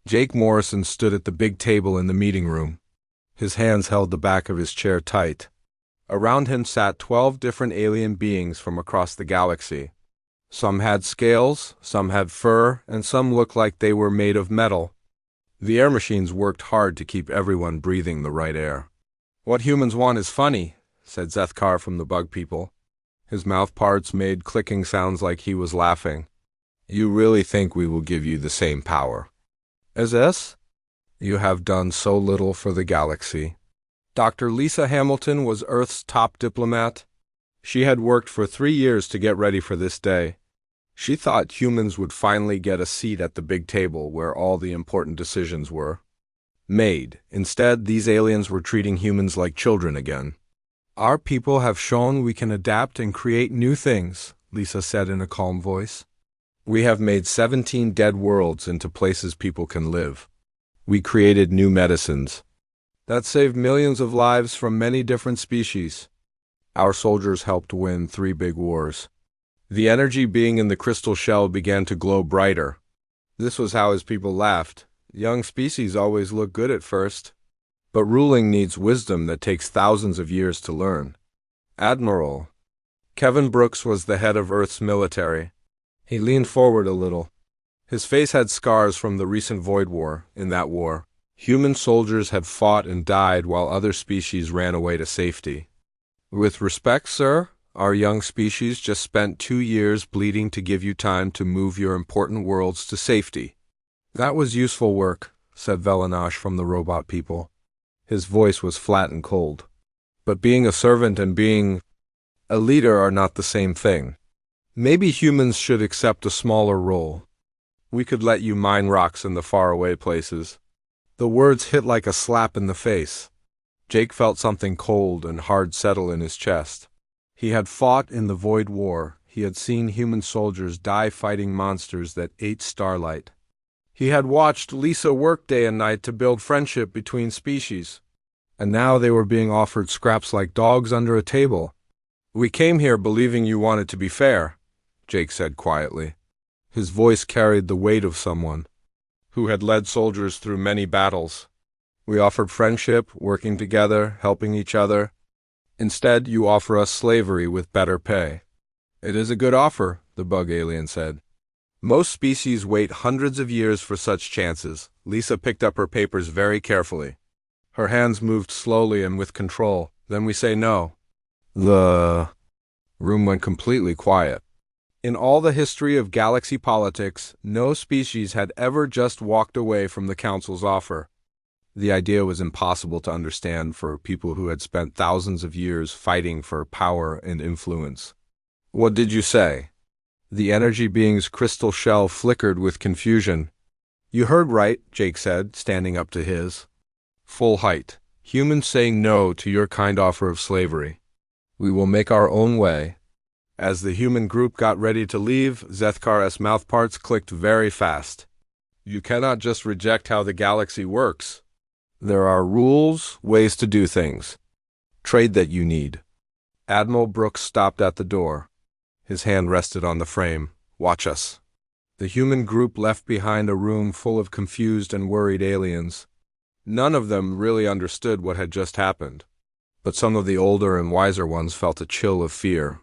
Jake Morrison stood at the big table in the meeting room. His hands held the back of his chair tight. Around him sat 12 different alien beings from across the galaxy. Some had scales, some had fur, and some looked like they were made of metal. The air machines worked hard to keep everyone breathing the right air. "What humans want is funny," said Zethkar from the bug people. His mouth parts made clicking sounds like he was laughing. "You really think we will give you the same power as us? You have done so little for the galaxy." Dr. Lisa Hamilton was Earth's top diplomat. She had worked for 3 years to get ready for this day. She thought humans would finally get a seat at the big table where all the important decisions were made. Instead, these aliens were treating humans like children again. "Our people have shown we can adapt and create new things," Lisa said in a calm voice. "We have made 17 dead worlds into places people can live. We created new medicines that saved millions of lives from many different species. Our soldiers helped win 3 big wars." The energy being in the crystal shell began to glow brighter. This was how his people laughed. "Young species always look good at first, but ruling needs wisdom that takes thousands of years to learn." Admiral Kevin Brooks was the head of Earth's military. He leaned forward a little. His face had scars from the recent Void War. In that war, human soldiers had fought and died while other species ran away to safety. "With respect, sir, our young species just spent 2 years bleeding to give you time to move your important worlds to safety." "That was useful work," said Velanash from the robot people. His voice was flat and cold. "But being a servant and being a leader are not the same thing. Maybe humans should accept a smaller role. We could let you mine rocks in the faraway places." The words hit like a slap in the face. Jake felt something cold and hard settle in his chest. He had fought in the Void War. He had seen human soldiers die fighting monsters that ate starlight. He had watched Lisa work day and night to build friendship between species. And now they were being offered scraps like dogs under a table. "We came here believing you wanted to be fair," Jake said quietly. His voice carried the weight of someone who had led soldiers through many battles. "We offered friendship, working together, helping each other. Instead, you offer us slavery with better pay." "It is a good offer," the bug alien said. "Most species wait hundreds of years for such chances." Lisa picked up her papers very carefully. Her hands moved slowly and with control. "Then we say no." The room went completely quiet. In all the history of galaxy politics, no species had ever just walked away from the Council's offer. The idea was impossible to understand for people who had spent thousands of years fighting for power and influence. "What did you say?" The energy being's crystal shell flickered with confusion. "You heard right," Jake said, standing up to his full height. "Humans saying no to your kind offer of slavery. We will make our own way." As the human group got ready to leave, Zethkar's mouthparts clicked very fast. "You cannot just reject how the galaxy works. There are rules, ways to do things. Trade that you need." Admiral Brooks stopped at the door. His hand rested on the frame. "Watch us." The human group left behind a room full of confused and worried aliens. None of them really understood what had just happened, but some of the older and wiser ones felt a chill of fear.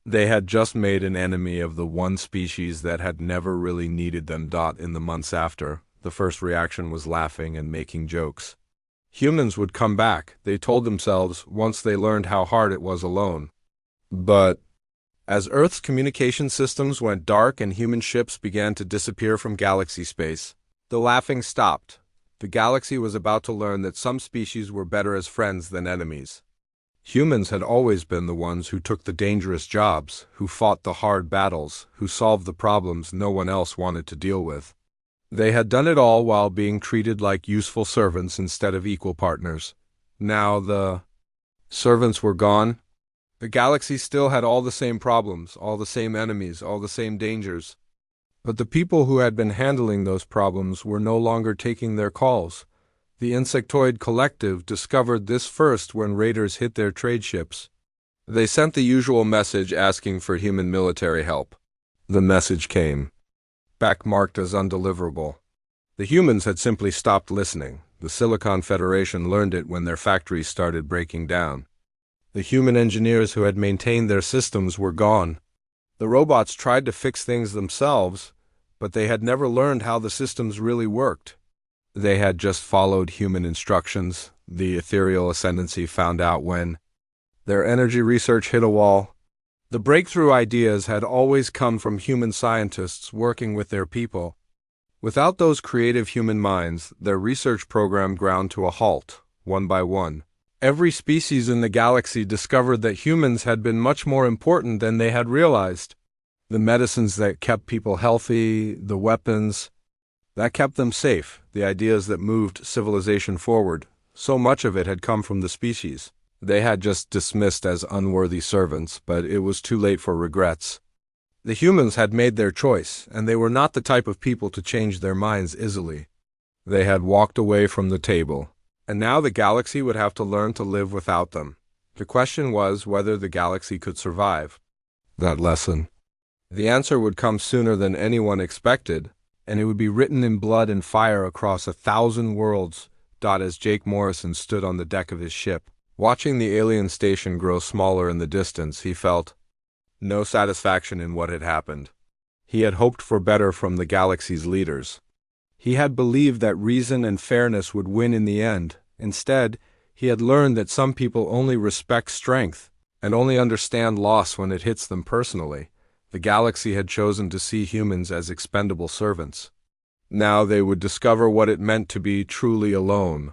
They had just made an enemy of the one species that had never really needed them. In the months after, the first reaction was laughing and making jokes. Humans would come back, they told themselves, once they learned how hard it was alone. But as Earth's communication systems went dark and human ships began to disappear from galaxy space, the laughing stopped. The galaxy was about to learn that some species were better as friends than enemies. Humans had always been the ones who took the dangerous jobs, who fought the hard battles, who solved the problems no one else wanted to deal with. They had done it all while being treated like useful servants instead of equal partners. Now the servants were gone. The galaxy still had all the same problems, all the same enemies, all the same dangers. But the people who had been handling those problems were no longer taking their calls. The Insectoid Collective discovered this first when raiders hit their trade ships. They sent the usual message asking for human military help. The message came back marked as undeliverable. The humans had simply stopped listening. The Silicon Federation learned it when their factories started breaking down. The human engineers who had maintained their systems were gone. The robots tried to fix things themselves, but they had never learned how the systems really worked. They had just followed human instructions. The ethereal ascendancy found out when their energy research hit a wall. The breakthrough ideas had always come from human scientists working with their people. Without those creative human minds, their research program ground to a halt, one by one. Every species in the galaxy discovered that humans had been much more important than they had realized. The medicines that kept people healthy, the weapons that kept them safe, the ideas that moved civilization forward, so much of it had come from the species. They had just dismissed as unworthy servants, but it was too late for regrets. The humans had made their choice, and they were not the type of people to change their minds easily. They had walked away from the table, and now the galaxy would have to learn to live without them. The question was whether the galaxy could survive that lesson. The answer would come sooner than anyone expected, and it would be written in blood and fire across 1,000 worlds. As Jake Morrison stood on the deck of his ship, watching the alien station grow smaller in the distance, he felt no satisfaction in what had happened. He had hoped for better from the galaxy's leaders. He had believed that reason and fairness would win in the end. Instead, he had learned that some people only respect strength and only understand loss when it hits them personally. The galaxy had chosen to see humans as expendable servants. Now they would discover what it meant to be truly alone.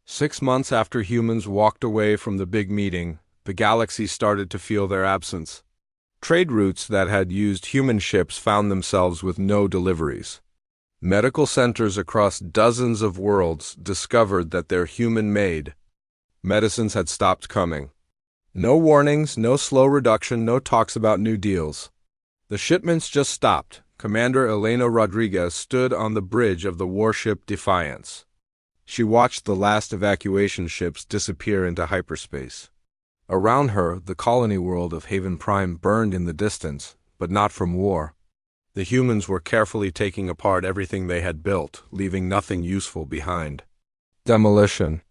6 months after humans walked away from the big meeting, the galaxy started to feel their absence. Trade routes that had used human ships found themselves with no deliveries. Medical centers across dozens of worlds discovered that their human-made medicines had stopped coming. No warnings, no slow reduction, no talks about new deals. The shipments just stopped. Commander Elena Rodriguez stood on the bridge of the warship Defiance. She watched the last evacuation ships disappear into hyperspace. Around her, the colony world of Haven Prime burned in the distance, but not from war. The humans were carefully taking apart everything they had built, leaving nothing useful behind. Demolition.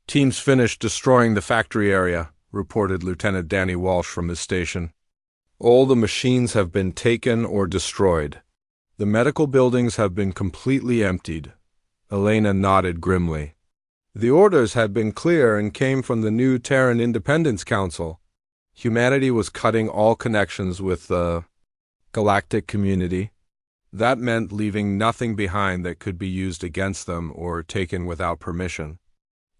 Teams finished destroying the factory area, reported Lieutenant Danny Walsh from his station. All the machines have been taken or destroyed. The medical buildings have been completely emptied. Elena nodded grimly. The orders had been clear and came from the new Terran Independence Council. Humanity was cutting all connections with the galactic community. That meant leaving nothing behind that could be used against them or taken without permission.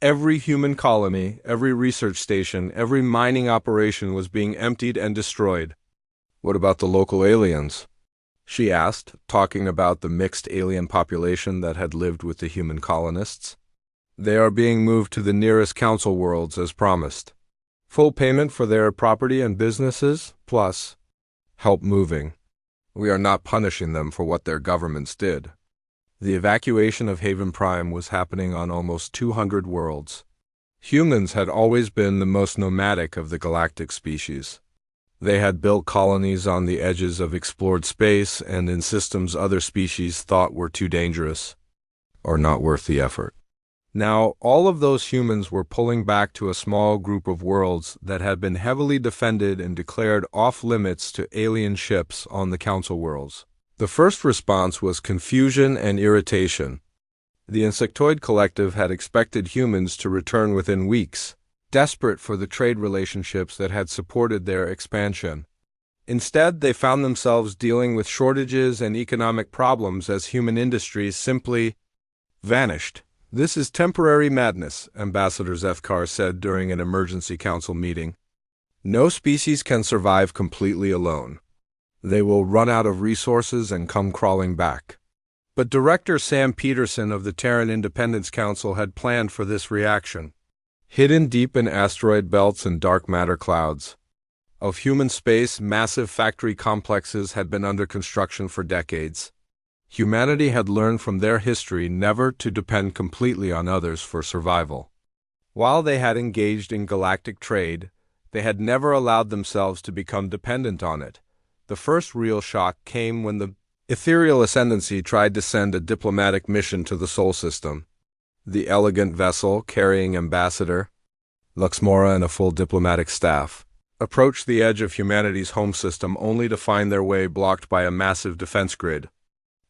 Every human colony, every research station, every mining operation was being emptied and destroyed. What about the local aliens? She asked, talking about the mixed alien population that had lived with the human colonists. They are being moved to the nearest council worlds as promised. Full payment for their property and businesses, plus help moving. We are not punishing them for what their governments did. The evacuation of Haven Prime was happening on almost 200 worlds. Humans had always been the most nomadic of the galactic species. They had built colonies on the edges of explored space and in systems other species thought were too dangerous or not worth the effort. Now, all of those humans were pulling back to a small group of worlds that had been heavily defended and declared off-limits to alien ships on the Council worlds. The first response was confusion and irritation. The Insectoid Collective had expected humans to return within weeks, desperate for the trade relationships that had supported their expansion. Instead, they found themselves dealing with shortages and economic problems as human industries simply vanished. This is temporary madness, Ambassador Zethkar said during an emergency council meeting. No species can survive completely alone. They will run out of resources and come crawling back. But Director Sam Peterson of the Terran Independence Council had planned for this reaction. Hidden deep in asteroid belts and dark matter clouds of human space, massive factory complexes had been under construction for decades. Humanity had learned from their history never to depend completely on others for survival. While they had engaged in galactic trade, they had never allowed themselves to become dependent on it. The first real shock came when the Ethereal Ascendancy tried to send a diplomatic mission to the Sol system. The elegant vessel carrying Ambassador Luxmora and a full diplomatic staff approached the edge of humanity's home system only to find their way blocked by a massive defense grid.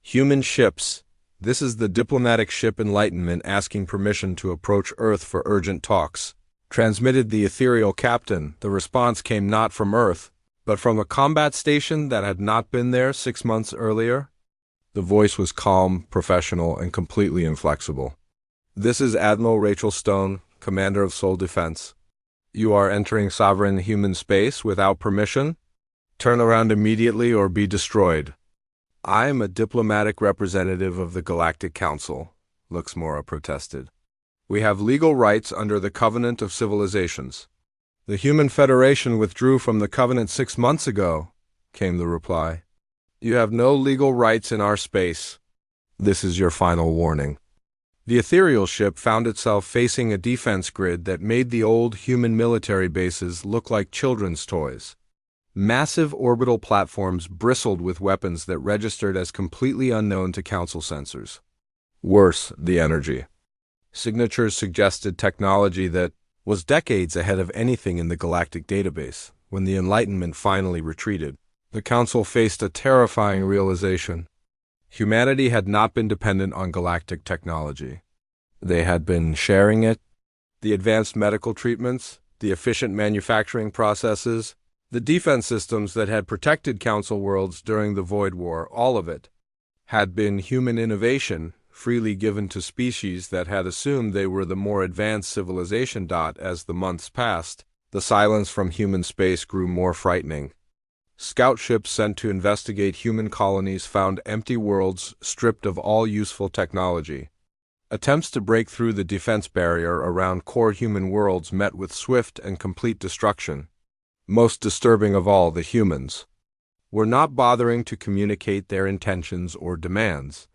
Human ships. This is the diplomatic ship Enlightenment asking permission to approach Earth for urgent talks. Transmitted the ethereal captain. The response came not from Earth, but from a combat station that had not been there 6 months earlier. The voice was calm, professional, and completely inflexible. This is Admiral Rachel Stone, Commander of Sol Defense. You are entering sovereign human space without permission? Turn around immediately or be destroyed. I am a diplomatic representative of the Galactic Council, Luxmora protested. We have legal rights under the Covenant of Civilizations. The Human Federation withdrew from the Covenant 6 months ago, came the reply. You have no legal rights in our space. This is your final warning. The ethereal ship found itself facing a defense grid that made the old human military bases look like children's toys. Massive orbital platforms bristled with weapons that registered as completely unknown to Council sensors. Worse, the energy. Signatures suggested technology that was decades ahead of anything in the galactic database. When the Enlightenment finally retreated, the Council faced a terrifying realization. Humanity had not been dependent on galactic technology. They had been sharing it. The advanced medical treatments, the efficient manufacturing processes, the defense systems that had protected Council worlds during the Void War, all of it had been human innovation freely given to species that had assumed they were the more advanced civilization. As the months passed, the silence from human space grew more frightening. Scout ships sent to investigate human colonies found empty worlds stripped of all useful technology. Attempts to break through the defense barrier around core human worlds met with swift and complete destruction. Most disturbing of all, the humans were not bothering to communicate their intentions or demands.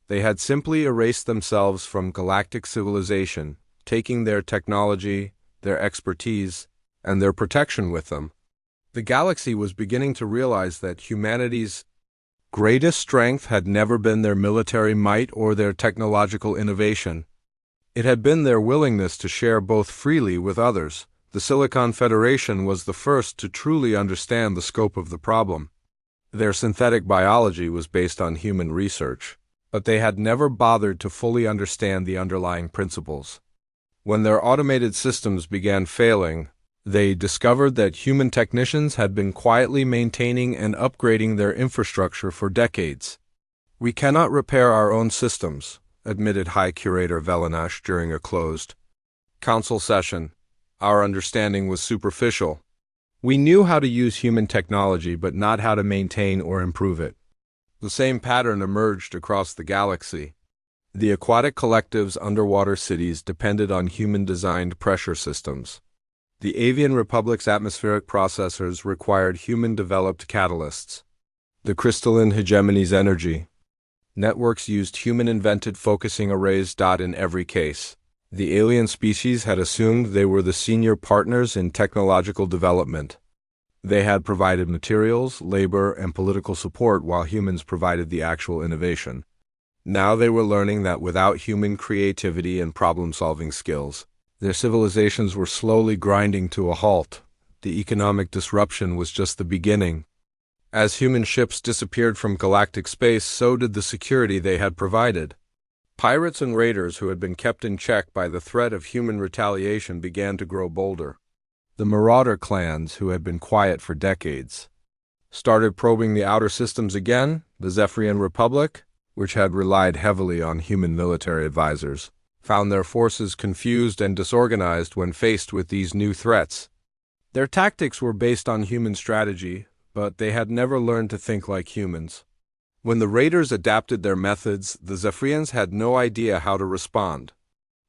They had simply erased themselves from galactic civilization, taking their technology, their expertise, and their protection with them. The galaxy was beginning to realize that humanity's greatest strength had never been their military might or their technological innovation. It had been their willingness to share both freely with others. The Silicon Federation was the first to truly understand the scope of the problem. Their synthetic biology was based on human research, but they had never bothered to fully understand the underlying principles. When their automated systems began failing, they discovered that human technicians had been quietly maintaining and upgrading their infrastructure for decades. We cannot repair our own systems, admitted High Curator Velenash during a closed council session. Our understanding was superficial. We knew how to use human technology, but not how to maintain or improve it. The same pattern emerged across the galaxy. The aquatic collective's underwater cities depended on human-designed pressure systems. The Avian Republic's atmospheric processors required human-developed catalysts. The crystalline hegemony's energy networks used human-invented focusing arrays. In every case, the alien species had assumed they were the senior partners in technological development. They had provided materials, labor, and political support while humans provided the actual innovation. Now they were learning that without human creativity and problem-solving skills, their civilizations were slowly grinding to a halt. The economic disruption was just the beginning. As human ships disappeared from galactic space, so did the security they had provided. Pirates and raiders who had been kept in check by the threat of human retaliation began to grow bolder. The marauder clans, who had been quiet for decades, started probing the outer systems again. The Zephyrian Republic, which had relied heavily on human military advisors, found their forces confused and disorganized when faced with these new threats. Their tactics were based on human strategy, but they had never learned to think like humans. When the raiders adapted their methods, the Zephyrians had no idea how to respond.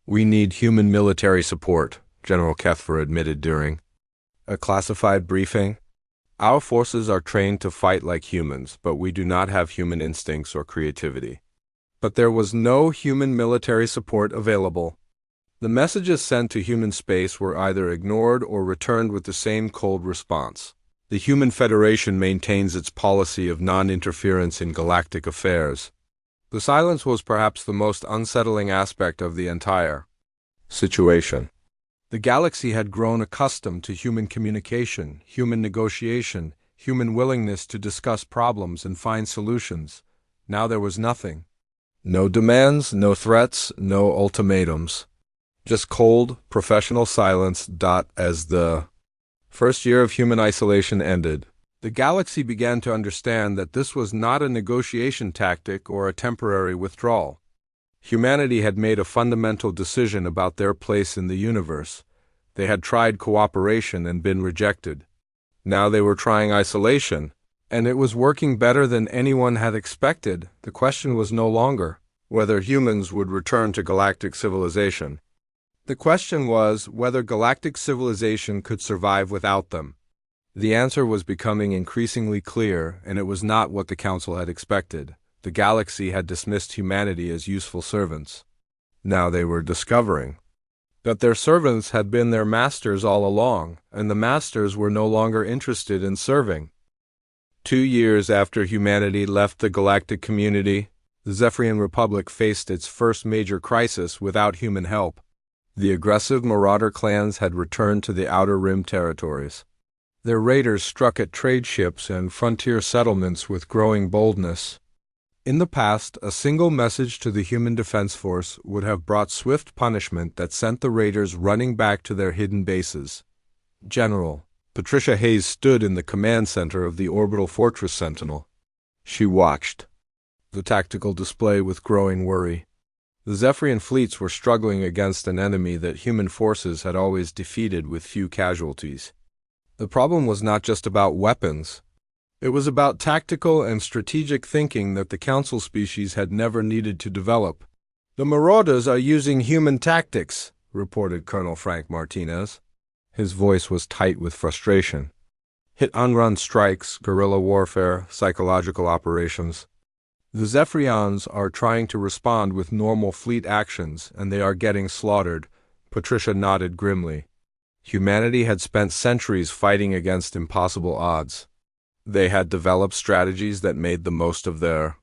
We need human military support, General Kethfer admitted during a classified briefing. Our forces are trained to fight like humans, but we do not have human instincts or creativity. But there was no human military support available. The messages sent to human space were either ignored or returned with the same cold response. The Human Federation maintains its policy of non-interference in galactic affairs. The silence was perhaps the most unsettling aspect of the entire situation. The galaxy had grown accustomed to human communication, human negotiation, human willingness to discuss problems and find solutions. Now there was nothing. No demands, no threats, no ultimatums. Just cold, professional silence. As the first year of human isolation ended, the galaxy began to understand that this was not a negotiation tactic or a temporary withdrawal. Humanity had made a fundamental decision about their place in the universe. They had tried cooperation and been rejected. Now they were trying isolation, and it was working better than anyone had expected. The question was no longer whether humans would return to galactic civilization. The question was whether galactic civilization could survive without them. The answer was becoming increasingly clear, and it was not what the Council had expected. The galaxy had dismissed humanity as useful servants. Now they were discovering that their servants had been their masters all along, and the masters were no longer interested in serving. 2 years after humanity left the galactic community, the Zephyrian Republic faced its first major crisis without human help. The aggressive marauder clans had returned to the Outer Rim territories. Their raiders struck at trade ships and frontier settlements with growing boldness. In the past, a single message to the Human Defense Force would have brought swift punishment that sent the raiders running back to their hidden bases. General Patricia Hayes stood in the command center of the Orbital Fortress Sentinel. She watched the tactical display with growing worry. The Zephyrian fleets were struggling against an enemy that human forces had always defeated with few casualties. The problem was not just about weapons. It was about tactical and strategic thinking that the Council species had never needed to develop. "The marauders are using human tactics," reported Colonel Frank Martinez. His voice was tight with frustration. "Hit-and-run strikes, guerrilla warfare, psychological operations. The Zephyrians are trying to respond with normal fleet actions, and they are getting slaughtered." Patricia nodded grimly. Humanity had spent centuries fighting against impossible odds. They had developed strategies that made the most of their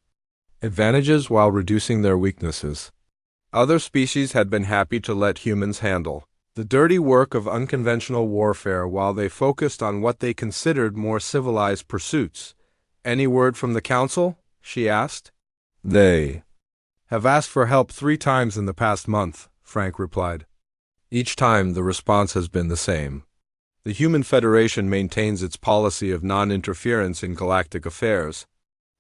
advantages while reducing their weaknesses. Other species had been happy to let humans handle the dirty work of unconventional warfare while they focused on what they considered more civilized pursuits. "Any word from the Council?" she asked. "They have asked for help 3 times in the past month," Frank replied. "Each time the response has been the same. The Human Federation maintains its policy of non-interference in galactic affairs."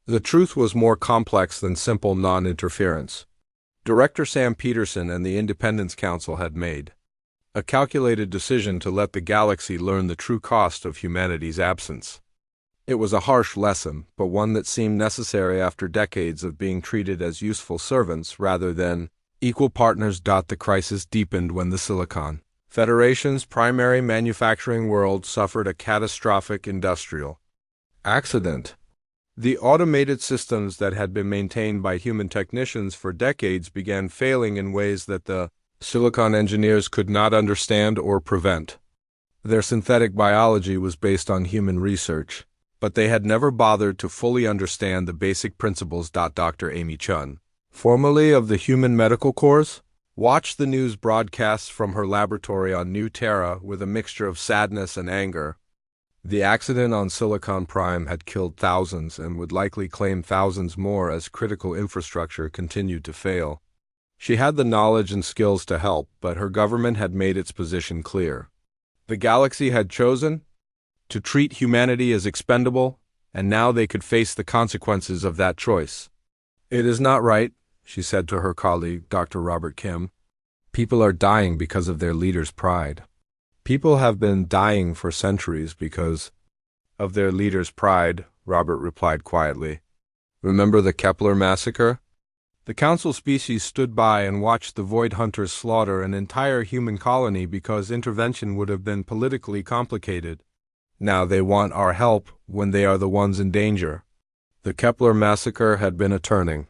The truth was more complex than simple non-interference. Director Sam Peterson and the Independence Council had made a calculated decision to let the galaxy learn the true cost of humanity's absence. It was a harsh lesson, but one that seemed necessary after decades of being treated as useful servants rather than equal partners. The crisis deepened when the Silicon Federation's primary manufacturing world suffered a catastrophic industrial accident. The automated systems that had been maintained by human technicians for decades began failing in ways that the Silicon engineers could not understand or prevent. Their synthetic biology was based on human research, but they had never bothered to fully understand the basic principles. Dr. Amy Chun, formerly of the Human Medical Corps, watched the news broadcasts from her laboratory on New Terra with a mixture of sadness and anger. The accident on Silicon Prime had killed thousands and would likely claim thousands more as critical infrastructure continued to fail. She had the knowledge and skills to help, but her government had made its position clear. The galaxy had chosen to treat humanity as expendable, and now they could face the consequences of that choice. "It is not right," she said to her colleague, Dr. Robert Kim. "People are dying because of their leader's pride." "People have been dying for centuries because of their leader's pride," Robert replied quietly. "Remember the Kepler massacre? The Council species stood by and watched the Void Hunters slaughter an entire human colony because intervention would have been politically complicated. Now they want our help when they are the ones in danger." The Kepler massacre had been a turning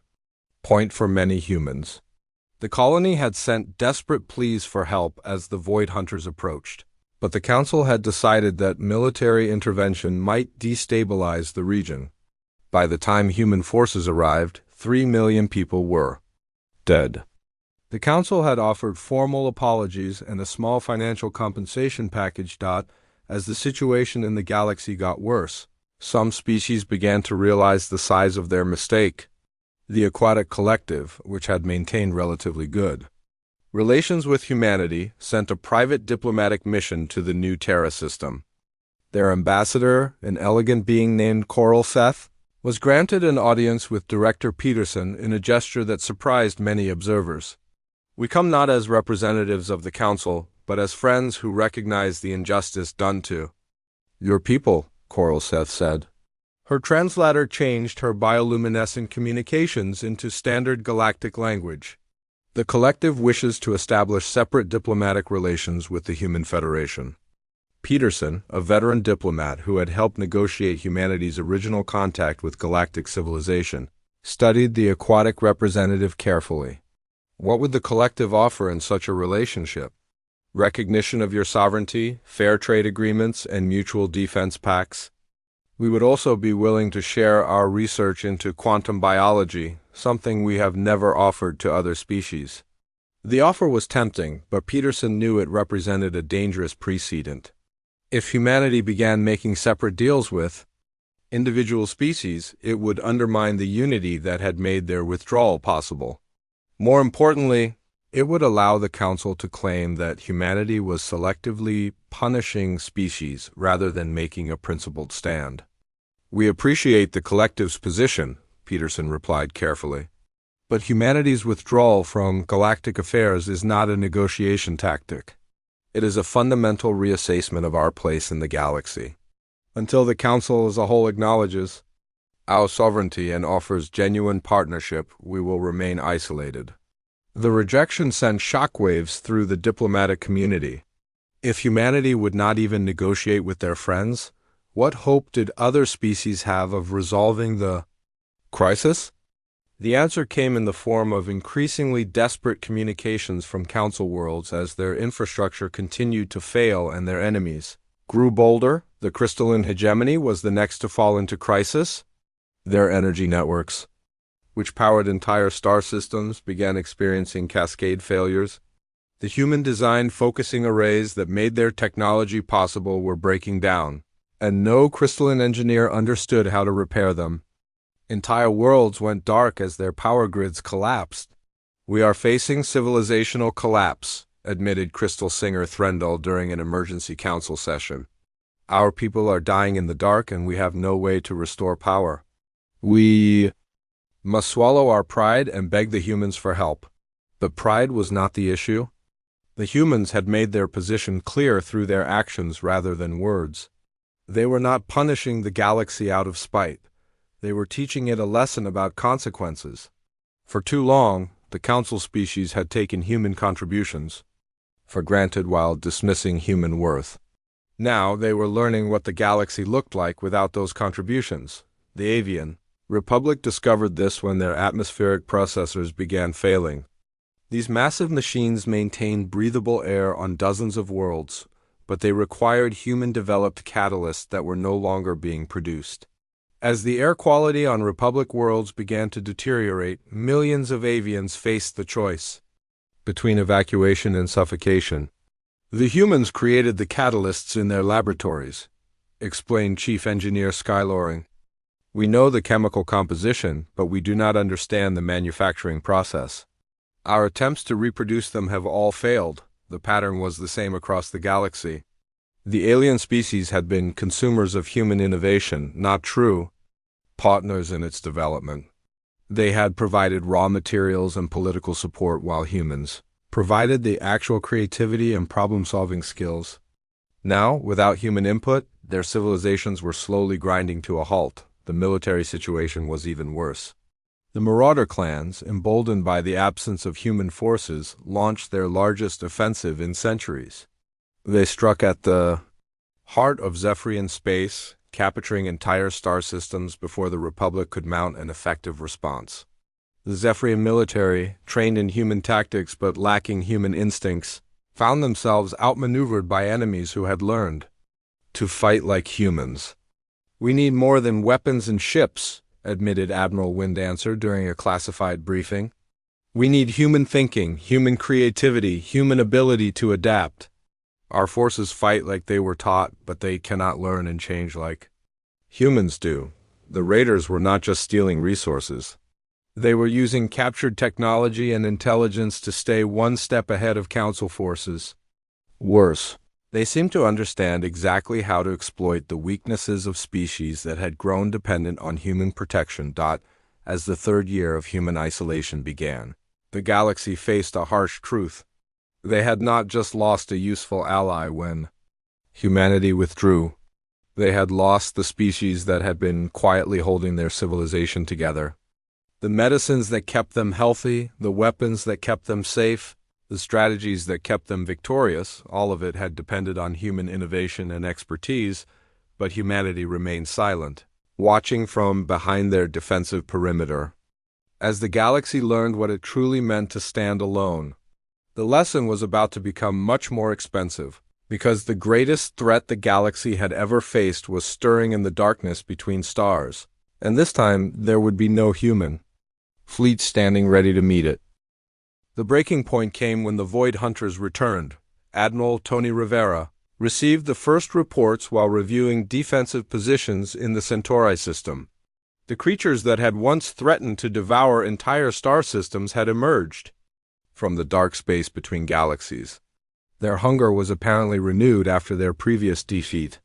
point for many humans. The colony had sent desperate pleas for help as the Void Hunters approached. But the Council had decided that military intervention might destabilize the region. By the time human forces arrived, 3 million people were dead. The Council had offered formal apologies and a small financial compensation package. As the situation in the galaxy got worse, some species began to realize the size of their mistake. The Aquatic Collective, which had maintained relatively good relations with humanity, sent a private diplomatic mission to the new Terra system. Their ambassador, an elegant being named Coral Seth, was granted an audience with Director Peterson in a gesture that surprised many observers. "We come not as representatives of the Council, but as friends who recognize the injustice done to your people," Coral Seth said. Her translator changed her bioluminescent communications into standard galactic language. "The collective wishes to establish separate diplomatic relations with the Human Federation." Peterson, a veteran diplomat who had helped negotiate humanity's original contact with galactic civilization, studied the aquatic representative carefully. What would the collective offer in such a relationship? Recognition of your sovereignty, fair trade agreements, and mutual defense pacts? We would also be willing to share our research into quantum biology, something we have never offered to other species. The offer was tempting, but Peterson knew it represented a dangerous precedent. If humanity began making separate deals with individual species, it would undermine the unity that had made their withdrawal possible. More importantly, it would allow the Council to claim that humanity was selectively punishing species rather than making a principled stand. "We appreciate the collective's position," Peterson replied carefully. "But humanity's withdrawal from galactic affairs is not a negotiation tactic. It is a fundamental reassessment of our place in the galaxy. Until the Council as a whole acknowledges our sovereignty and offers genuine partnership, we will remain isolated." The rejection sent shockwaves through the diplomatic community. If humanity would not even negotiate with their friends, what hope did other species have of resolving the crisis? The answer came in the form of increasingly desperate communications from Council worlds as their infrastructure continued to fail and their enemies grew bolder. The crystalline hegemony was the next to fall into crisis. Their energy networks, which powered entire star systems, began experiencing cascade failures. The human-designed focusing arrays that made their technology possible were breaking down, and no crystalline engineer understood how to repair them. Entire worlds went dark as their power grids collapsed. "We are facing civilizational collapse," admitted Crystal Singer Threndel during an emergency council session. "Our people are dying in the dark and we have no way to restore power. We must swallow our pride and beg the humans for help." But pride was not the issue. The humans had made their position clear through their actions rather than words. They were not punishing the galaxy out of spite. They were teaching it a lesson about consequences. For too long, the Council species had taken human contributions for granted while dismissing human worth. Now they were learning what the galaxy looked like without those contributions. The Avian Republic discovered this when their atmospheric processors began failing. These massive machines maintained breathable air on dozens of worlds, but they required human-developed catalysts that were no longer being produced. As the air quality on Republic worlds began to deteriorate, millions of avians faced the choice between evacuation and suffocation. "The humans created the catalysts in their laboratories," explained Chief Engineer Skyloring. "We know the chemical composition, but we do not understand the manufacturing process. Our attempts to reproduce them have all failed." The pattern was the same across the galaxy. The alien species had been consumers of human innovation, not true partners in its development. They had provided raw materials and political support while humans provided the actual creativity and problem-solving skills. Now, without human input, their civilizations were slowly grinding to a halt. The military situation was even worse. The Marauder clans, emboldened by the absence of human forces, launched their largest offensive in centuries. They struck at the heart of Zephyrian space, capturing entire star systems before the Republic could mount an effective response. The Zephyrian military, trained in human tactics but lacking human instincts, found themselves outmaneuvered by enemies who had learned to fight like humans. "We need more than weapons and ships," admitted Admiral Windancer during a classified briefing. "We need human thinking, human creativity, human ability to adapt. Our forces fight like they were taught, but they cannot learn and change like humans do." The raiders were not just stealing resources. They were using captured technology and intelligence to stay one step ahead of Council forces. Worse, they seemed to understand exactly how to exploit the weaknesses of species that had grown dependent on human protection. As the third year of human isolation began, the galaxy faced a harsh truth. They had not just lost a useful ally when humanity withdrew. They had lost the species that had been quietly holding their civilization together. The medicines that kept them healthy, the weapons that kept them safe, the strategies that kept them victorious, all of it had depended on human innovation and expertise, but humanity remained silent, watching from behind their defensive perimeter. As the galaxy learned what it truly meant to stand alone, the lesson was about to become much more expensive, because the greatest threat the galaxy had ever faced was stirring in the darkness between stars, and this time there would be no human fleet standing ready to meet it. The breaking point came when the Void Hunters returned. Admiral Tony Rivera received the first reports while reviewing defensive positions in the Centauri system. The creatures that had once threatened to devour entire star systems had emerged from the dark space between galaxies. Their hunger was apparently renewed after their previous defeat.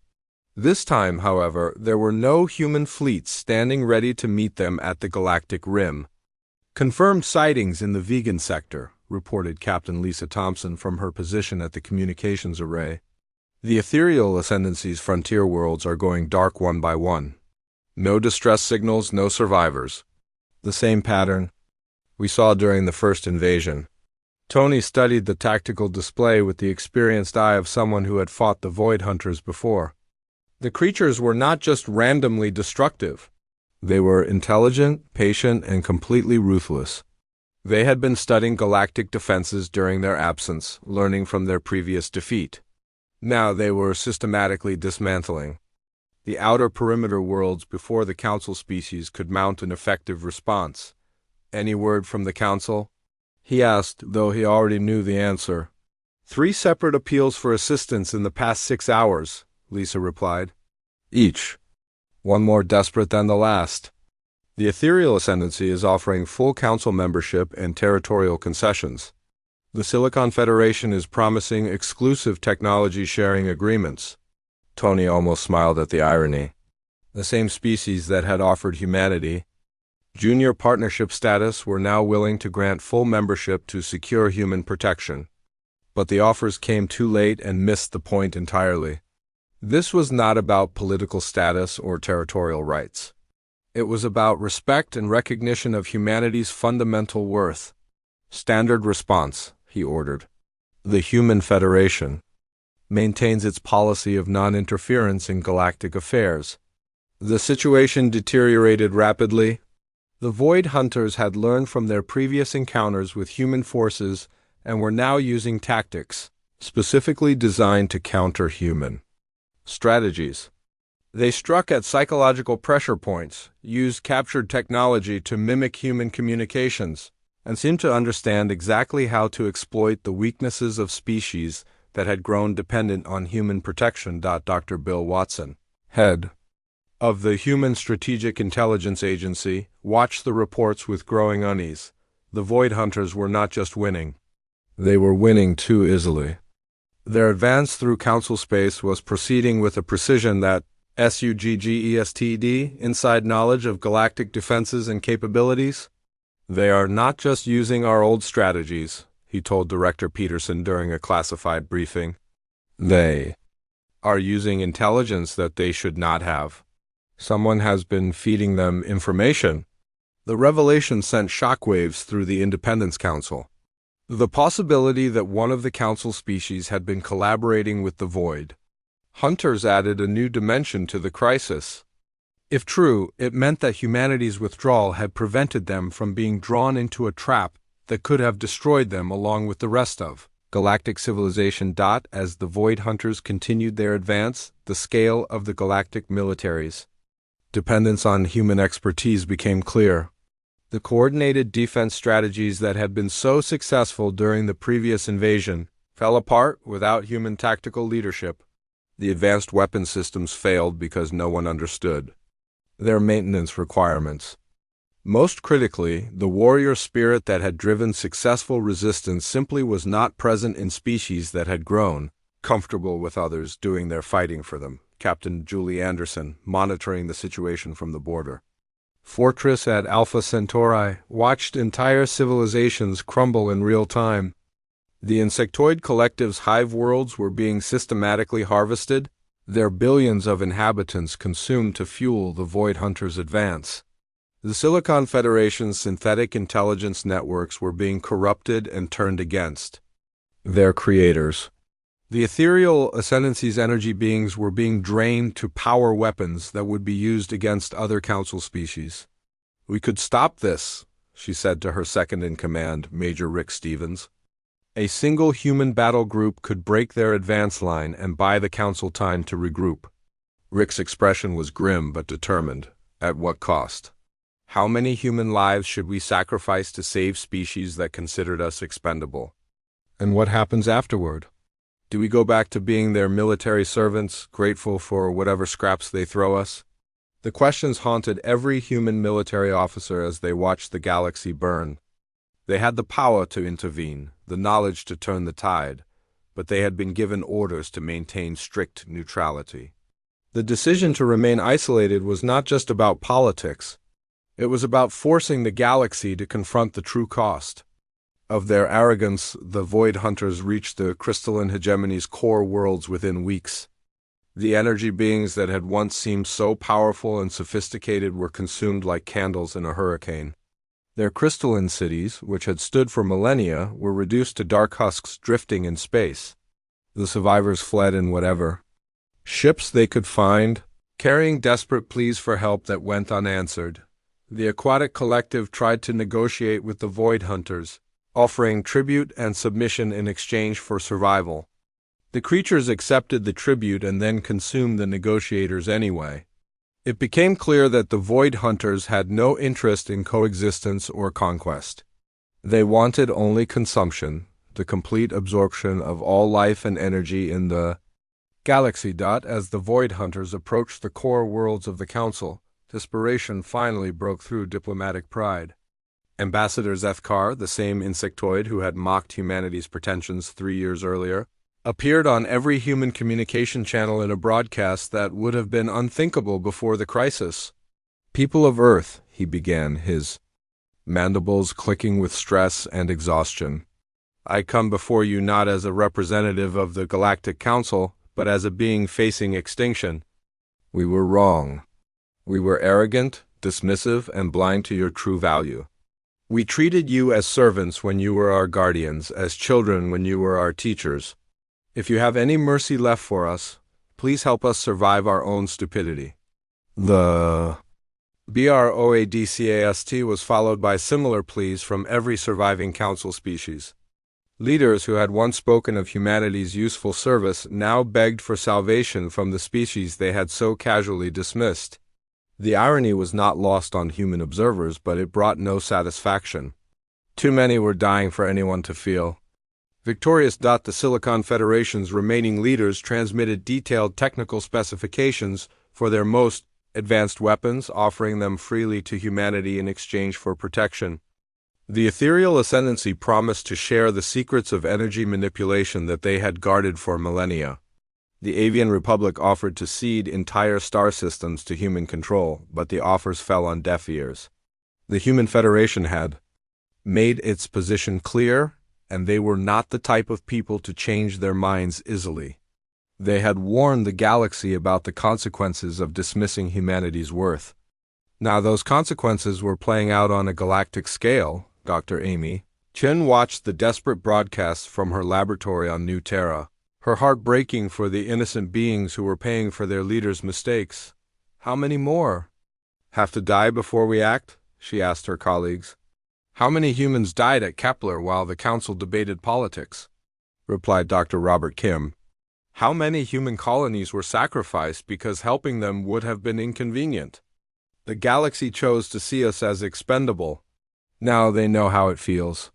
This time, however, there were no human fleets standing ready to meet them at the galactic rim. "Confirmed sightings in the vegan sector," reported Captain Lisa Thompson from her position at the communications array. "The ethereal ascendancy's frontier worlds are going dark one by one. No distress signals, no survivors. The same pattern we saw during the first invasion." Tony studied the tactical display with the experienced eye of someone who had fought the Void Hunters before. The creatures were not just randomly destructive. They were intelligent, patient, and completely ruthless. They had been studying galactic defenses during their absence, learning from their previous defeat. Now they were systematically dismantling the outer perimeter worlds before the Council species could mount an effective response. "Any word from the Council?" he asked, though he already knew the answer. "3 separate appeals for assistance in the past 6 hours, Lisa replied. "Each one more desperate than the last. The ethereal ascendancy is offering full council membership and territorial concessions. The Silicon Federation is promising exclusive technology sharing agreements." Tony almost smiled at the irony. The same species that had offered humanity junior partnership status were now willing to grant full membership to secure human protection. But the offers came too late and missed the point entirely. This was not about political status or territorial rights. It was about respect and recognition of humanity's fundamental worth. "Standard response," he ordered. "The Human Federation maintains its policy of non-interference in galactic affairs." The situation deteriorated rapidly. The Void Hunters had learned from their previous encounters with human forces and were now using tactics specifically designed to counter human strategies. They struck at psychological pressure points, used captured technology to mimic human communications, and seemed to understand exactly how to exploit the weaknesses of species that had grown dependent on human protection. Dr. Bill Watson, head of the Human Strategic Intelligence Agency, watched the reports with growing unease. The Void Hunters were not just winning. They were winning too easily. Their advance through Council space was proceeding with a precision that SUGGESTD, inside knowledge of galactic defenses and capabilities. "They are not just using our old strategies," he told Director Peterson during a classified briefing. "They are using intelligence that they should not have. Someone has been feeding them information." The revelation sent shockwaves through the Independence Council. The possibility that one of the Council species had been collaborating with the Void Hunters added a new dimension to the crisis. If true, it meant that humanity's withdrawal had prevented them from being drawn into a trap that could have destroyed them along with the rest of Galactic civilization. As the Void Hunters continued their advance, the scale of the galactic militaries' dependence on human expertise became clear. The coordinated defense strategies that had been so successful during the previous invasion fell apart without human tactical leadership. The advanced weapon systems failed because no one understood their maintenance requirements. Most critically, the warrior spirit that had driven successful resistance simply was not present in species that had grown comfortable with others doing their fighting for them. Captain Julie Anderson, monitoring the situation from the border fortress at Alpha Centauri, watched entire civilizations crumble in real time. The insectoid collective's hive worlds were being systematically harvested, their billions of inhabitants consumed to fuel the Void Hunters' advance. The Silicon Federation's synthetic intelligence networks were being corrupted and turned against their creators. The ethereal Ascendancy's energy beings were being drained to power weapons that would be used against other Council species. "We could stop this," she said to her second-in-command, Major Rick Stevens. "A single human battle group could break their advance line and buy the Council time to regroup." Rick's expression was grim but determined. At what cost? How many human lives should we sacrifice to save species that considered us expendable? And what happens afterward? Do we go back to being their military servants, grateful for whatever scraps they throw us? The questions haunted every human military officer as they watched the galaxy burn. They had the power to intervene, the knowledge to turn the tide, but they had been given orders to maintain strict neutrality. The decision to remain isolated was not just about politics. It was about forcing the galaxy to confront the true cost of their arrogance. The Void Hunters reached the crystalline hegemony's core worlds within weeks. The energy beings that had once seemed so powerful and sophisticated were consumed like candles in a hurricane. Their crystalline cities, which had stood for millennia, were reduced to dark husks drifting in space. The survivors fled in whatever ships they could find, carrying desperate pleas for help that went unanswered. The aquatic collective tried to negotiate with the Void Hunters, offering tribute and submission in exchange for survival. The creatures accepted the tribute and then consumed the negotiators anyway. It became clear that the Void Hunters had no interest in coexistence or conquest. They wanted only consumption, the complete absorption of all life and energy in the galaxy. As the Void Hunters approached the core worlds of the Council, desperation finally broke through diplomatic pride. Ambassador Zethkar, the same insectoid who had mocked humanity's pretensions 3 years earlier, appeared on every human communication channel in a broadcast that would have been unthinkable before the crisis. "People of Earth," he began, his mandibles clicking with stress and exhaustion, "I come before you not as a representative of the Galactic Council, but as a being facing extinction. We were wrong. We were arrogant, dismissive, and blind to your true value. We treated you as servants when you were our guardians, as children when you were our teachers. If you have any mercy left for us, please help us survive our own stupidity." The BROADCAST was followed by similar pleas from every surviving Council species. Leaders who had once spoken of humanity's useful service now begged for salvation from the species they had so casually dismissed. The irony was not lost on human observers, but it brought no satisfaction. Too many were dying for anyone to feel victorious. The Silicon Federation's remaining leaders transmitted detailed technical specifications for their most advanced weapons, offering them freely to humanity in exchange for protection. The ethereal ascendancy promised to share the secrets of energy manipulation that they had guarded for millennia. The Avian Republic offered to cede entire star systems to human control, but the offers fell on deaf ears. The Human Federation had made its position clear, and they were not the type of people to change their minds easily. They had warned the galaxy about the consequences of dismissing humanity's worth. Now those consequences were playing out on a galactic scale. Dr. Amy Chen watched the desperate broadcasts from her laboratory on New Terra, her heart breaking for the innocent beings who were paying for their leaders' mistakes. "How many more have to die before we act?" she asked her colleagues. "How many humans died at Kepler while the Council debated politics?" replied Dr. Robert Kim. How many human colonies were sacrificed because helping them would have been inconvenient? The galaxy chose to see us as expendable. Now they know how it feels.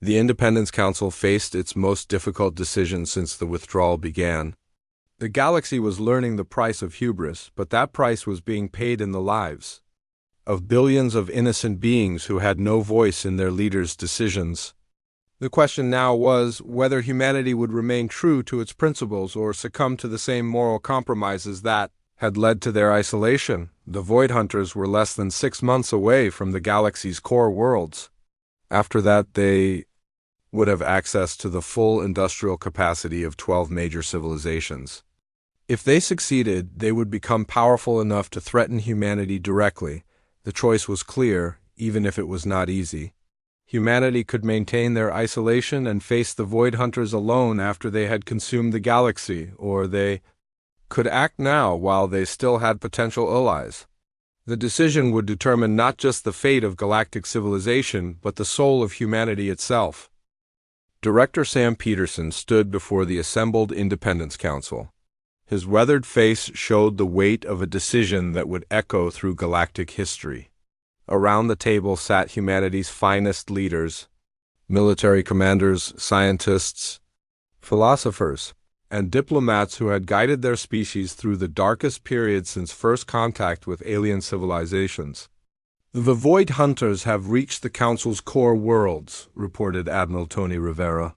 The Independence Council faced its most difficult decision since the withdrawal began. The galaxy was learning the price of hubris, but that price was being paid in the lives of billions of innocent beings who had no voice in their leaders' decisions. The question now was whether humanity would remain true to its principles or succumb to the same moral compromises that had led to their isolation. The Void Hunters were less than 6 months away from the galaxy's core worlds. After that, they would have access to the full industrial capacity of 12 major civilizations. If they succeeded, they would become powerful enough to threaten humanity directly. The choice was clear, even if it was not easy. Humanity could maintain their isolation and face the Void Hunters alone after they had consumed the galaxy, or they could act now while they still had potential allies. The decision would determine not just the fate of galactic civilization, but the soul of humanity itself. Director Sam Peterson stood before the assembled Independence Council. His weathered face showed the weight of a decision that would echo through galactic history. Around the table sat humanity's finest leaders, military commanders, scientists, philosophers, and diplomats who had guided their species through the darkest period since first contact with alien civilizations. The Void Hunters have reached the Council's core worlds, reported Admiral Tony Rivera.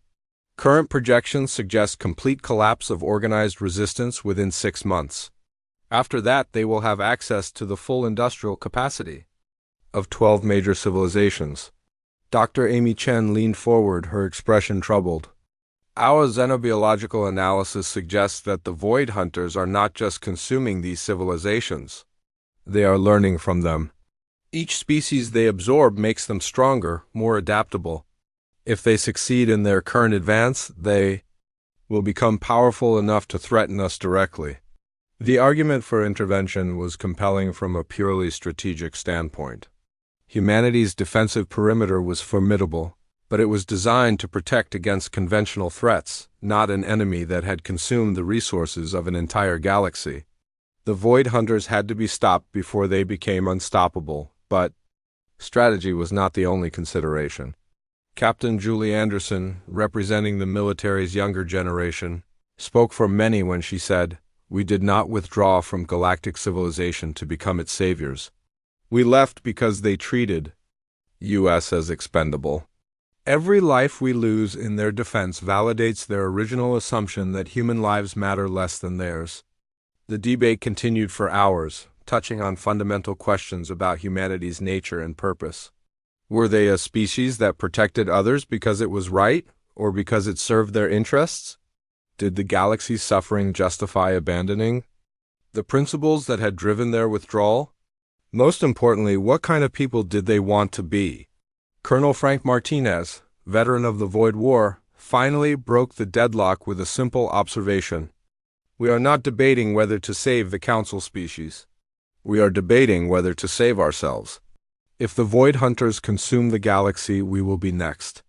Current projections suggest complete collapse of organized resistance within 6 months. After that, they will have access to the full industrial capacity of 12 major civilizations. Dr. Amy Chen leaned forward, her expression troubled. Our xenobiological analysis suggests that the Void Hunters are not just consuming these civilizations. They are learning from them. Each species they absorb makes them stronger, more adaptable. If they succeed in their current advance, they will become powerful enough to threaten us directly. The argument for intervention was compelling from a purely strategic standpoint. Humanity's defensive perimeter was formidable, but it was designed to protect against conventional threats, not an enemy that had consumed the resources of an entire galaxy. The Void Hunters had to be stopped before they became unstoppable, but strategy was not the only consideration. Captain Julie Anderson, representing the military's younger generation, spoke for many when she said, "We did not withdraw from galactic civilization to become its saviors. We left because they treated us as expendable. Every life we lose in their defense validates their original assumption that human lives matter less than theirs." The debate continued for hours, touching on fundamental questions about humanity's nature and purpose. Were they a species that protected others because it was right, or because it served their interests? Did the galaxy's suffering justify abandoning the principles that had driven their withdrawal? Most importantly, what kind of people did they want to be? Colonel Frank Martinez, veteran of the Void War, finally broke the deadlock with a simple observation. We are not debating whether to save the Council species. We are debating whether to save ourselves. If the Void Hunters consume the galaxy, we will be next.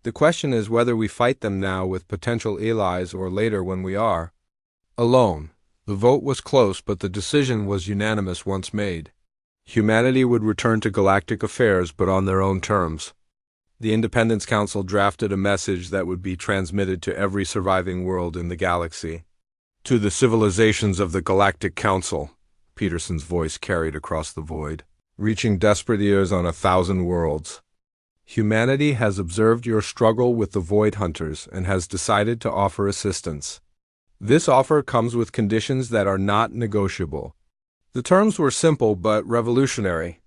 The question is whether we fight them now with potential allies or later when we are alone. The vote was close, but the decision was unanimous once made. Humanity would return to galactic affairs, but on their own terms. The Independence Council drafted a message that would be transmitted to every surviving world in the galaxy. To the civilizations of the Galactic Council, Peterson's voice carried across the void, reaching desperate ears on 1,000 worlds. Humanity has observed your struggle with the Void Hunters and has decided to offer assistance. This offer comes with conditions that are not negotiable. The terms were simple but revolutionary.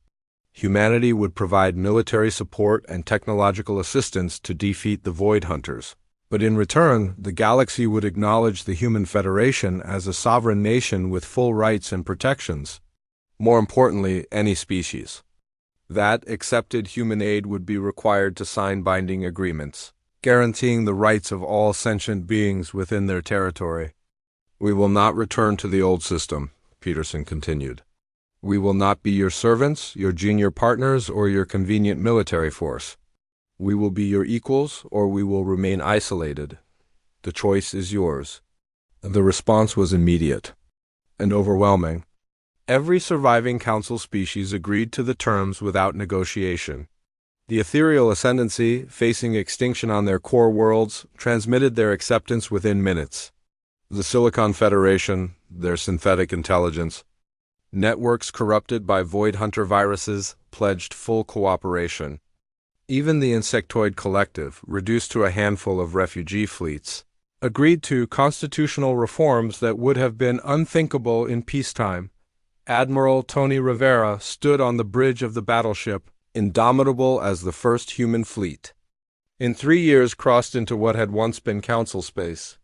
Humanity would provide military support and technological assistance to defeat the Void Hunters. But in return, the galaxy would acknowledge the Human Federation as a sovereign nation with full rights and protections. More importantly, any species. That accepted human aid would be required to sign binding agreements, guaranteeing the rights of all sentient beings within their territory. We will not return to the old system, Peterson continued. We will not be your servants, your junior partners, or your convenient military force. We will be your equals, or we will remain isolated. The choice is yours. The response was immediate and overwhelming. Every surviving council species agreed to the terms without negotiation. The ethereal ascendancy, facing extinction on their core worlds, transmitted their acceptance within minutes. The Silicon Federation, their synthetic intelligence, networks corrupted by Void Hunter viruses, pledged full cooperation. Even the Insectoid Collective, reduced to a handful of refugee fleets, agreed to constitutional reforms that would have been unthinkable in peacetime. Admiral Tony Rivera stood on the bridge of the battleship, indomitable as the first human fleet. In 3 years crossed into what had once been council space.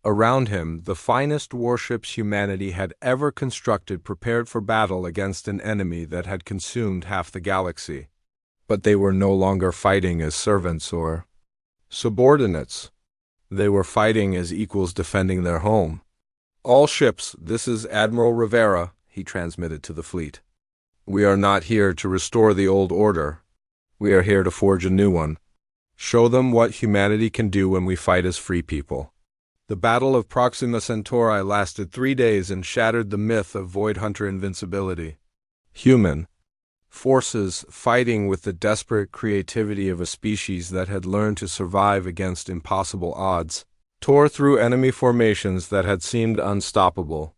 Around him, the finest warships humanity had ever constructed prepared for battle against an enemy that had consumed half the galaxy. But they were no longer fighting as servants or subordinates. They were fighting as equals defending their home. "All ships, this is Admiral Rivera," he transmitted to the fleet. "We are not here to restore the old order. We are here to forge a new one. Show them what humanity can do when we fight as free people." The Battle of Proxima Centauri lasted 3 days and shattered the myth of Void Hunter invincibility. Human forces, fighting with the desperate creativity of a species that had learned to survive against impossible odds, tore through enemy formations that had seemed unstoppable.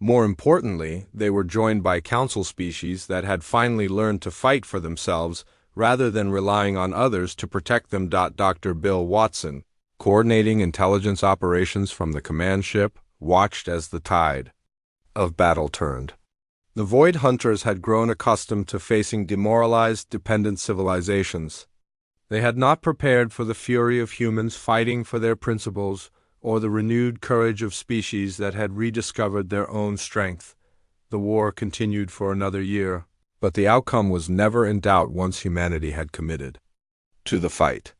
More importantly, they were joined by council species that had finally learned to fight for themselves rather than relying on others to protect them. Dr. Bill Watson, coordinating intelligence operations from the command ship, watched as the tide of battle turned. The Void Hunters had grown accustomed to facing demoralized, dependent civilizations. They had not prepared for the fury of humans fighting for their principles or the renewed courage of species that had rediscovered their own strength. The war continued for another year, but the outcome was never in doubt once humanity had committed to the fight.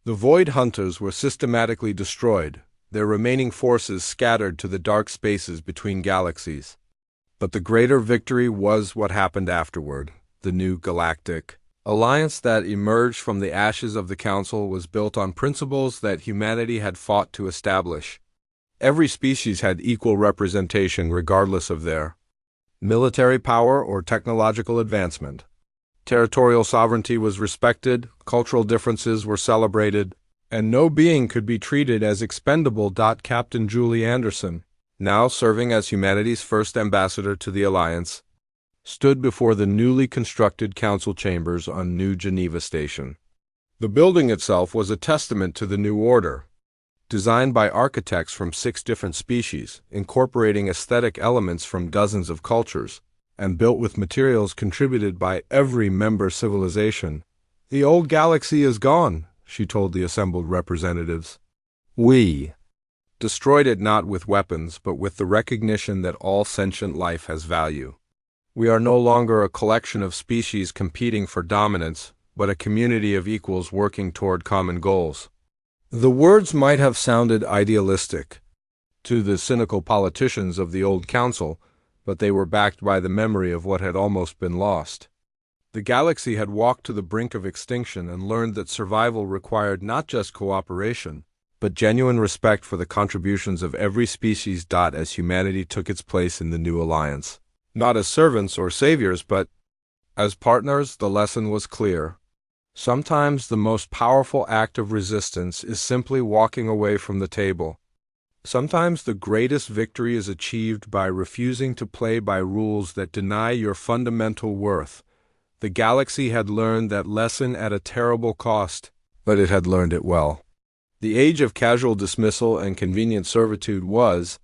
The Void Hunters were systematically destroyed, their remaining forces scattered to the dark spaces between galaxies. But the greater victory was what happened afterward. The new Galactic Alliance that emerged from the ashes of the Council was built on principles that humanity had fought to establish. Every species had equal representation regardless of their military power or technological advancement. Territorial sovereignty was respected, cultural differences were celebrated, and no being could be treated as expendable. Captain Julie Anderson, now serving as humanity's first ambassador to the Alliance, stood before the newly constructed council chambers on New Geneva Station. The building itself was a testament to the new order. Designed by architects from 6 different species, incorporating aesthetic elements from dozens of cultures, and built with materials contributed by every member civilization. "The old galaxy is gone," she told the assembled representatives. "We destroyed it not with weapons, but with the recognition that all sentient life has value. We are no longer a collection of species competing for dominance, but a community of equals working toward common goals." The words might have sounded idealistic to the cynical politicians of the old council, but they were backed by the memory of what had almost been lost. The galaxy had walked to the brink of extinction and learned that survival required not just cooperation, but genuine respect for the contributions of every species. As humanity took its place in the new alliance, not as servants or saviors, but as partners, the lesson was clear. Sometimes the most powerful act of resistance is simply walking away from the table. Sometimes the greatest victory is achieved by refusing to play by rules that deny your fundamental worth. The galaxy had learned that lesson at a terrible cost, but it had learned it well. The age of casual dismissal and convenient servitude was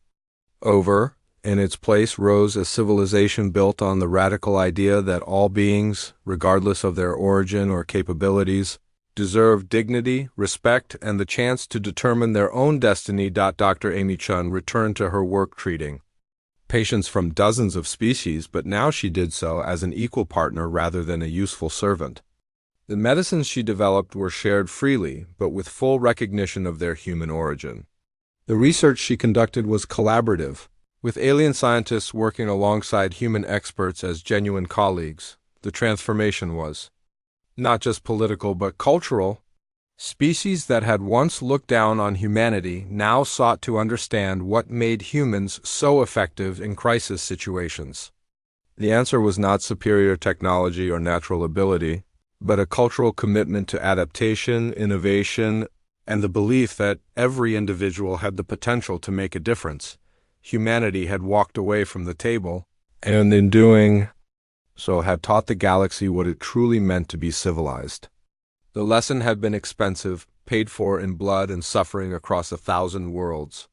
over. In its place rose a civilization built on the radical idea that all beings, regardless of their origin or capabilities, deserve dignity, respect, and the chance to determine their own destiny. Dr. Amy Chun returned to her work treating patients from dozens of species, but now she did so as an equal partner rather than a useful servant. The medicines she developed were shared freely, but with full recognition of their human origin. The research she conducted was collaborative, with alien scientists working alongside human experts as genuine colleagues. The transformation was not just political but cultural. Species that had once looked down on humanity now sought to understand what made humans so effective in crisis situations. The answer was not superior technology or natural ability, but a cultural commitment to adaptation, innovation, and the belief that every individual had the potential to make a difference. Humanity had walked away from the table, and in doing so had taught the galaxy what it truly meant to be civilized. The lesson had been expensive, paid for in blood and suffering across 1,000 worlds.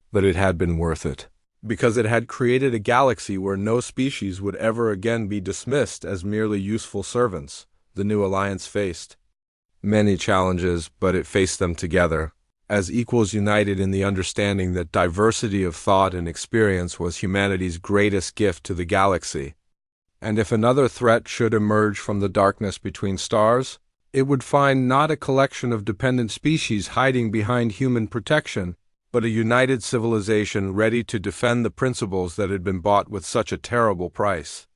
But it had been worth it, because it had created a galaxy where no species would ever again be dismissed as merely useful servants. The new alliance faced many challenges, but it faced them together, as equals united in the understanding that diversity of thought and experience was humanity's greatest gift to the galaxy. And if another threat should emerge from the darkness between stars, it would find not a collection of dependent species hiding behind human protection, but a united civilization ready to defend the principles that had been bought with such a terrible price.